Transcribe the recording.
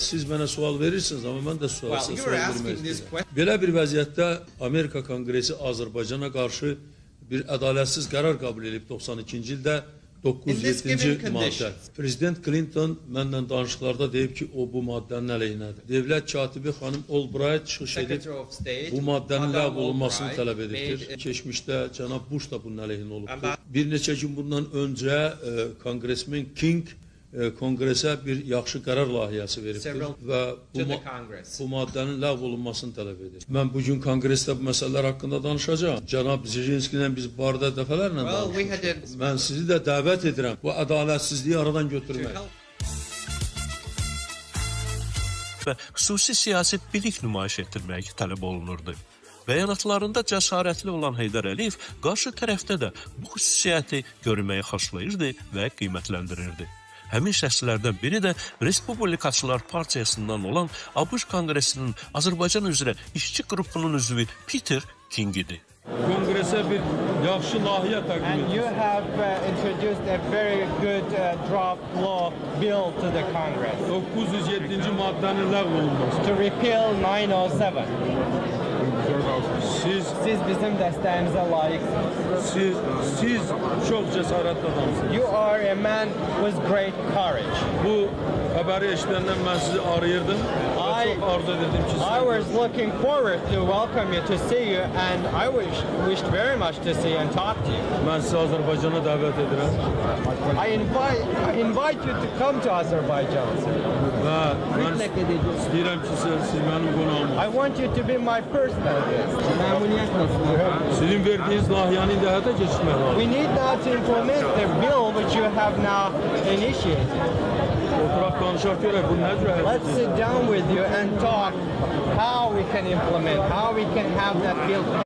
Siz mənə sual verirsiniz, amma mən də sual Well, you were vermək asking this istəyirəm. question. Belə bir vəziyyətdə Amerika Konqresi Azərbaycana qarşı bir ədalətsiz qərar qəbul edib 92-ci ildə In this given 907-ci maddə. conditions. Prezident Clinton mənlə danışıqlarda deyib ki, o bu maddənin əleyhinədir. Dövlət katibi xanım Albright çıxış edib Secretary of State, bu maddənin Madam ləğv olunmasını Albright tələb edibdir. made- Keçmişdə cənab Bush da bunun əleyhinə olubdur. Amma- Bir neçə gün bundan öncə konqresmen King konqresə bir yaxşı qərar layihəsi veribdir Several və to the Congress. bu maddənin ləğv olunmasını tələb edir. Mən bugün konqresdə bu məsələlər haqqında danışacağam. Cənab Zelenski ilə biz bu barədə dəfələrlə Well, we danışmışıq. had Mən sizi də dəvət edirəm bu ədalətsizliyi aradan to götürmək. help Və xüsusi siyasi bilik nümayiş etdirmək tələb olunurdu. Bəyanatlarında cəsarətli olan Heydər Əliyev qarşı tərəfdə də bu xüsusiyyəti görməyi xoşlayırdı və qiymətləndirirdi. Həmin şəxslərdən biri də Respublikaçılar Partiyasından olan ABŞ Konqresinin Azərbaycan üzrə işçi qrupunun üzvü Peter King idi. Konqresə bir yaxşı layihə təqdim And you have introduced a very good draft law bill to the Congress 907-ci maddənin ləğv olunması. to repeal 907. Siz bizim dəstəyimizə layiqsiniz. Siz çox cəsarətli adamsınız. You are a man with great courage. Bu xəbəri eşidəndən mən sizi arayırdım və I- çox arzu edirdim ki, I was looking forward to welcome you, to see you, and I wished very much to see and talk to you. mən sizi Azərbaycana dəvət edirəm I invite you to come to Azerbaijan. və mən istəyirəm ki, siz mənim qonağım olun. I want you to be my personal guest. Sizin verdiyiniz layihəni indi həyata keçirmək lazım. We need now to implement the bill which you have now initiated. Oturaq danışaq görək bu nə cür həyata Let's sit down with you and talk how we can implement, how we can have that bill.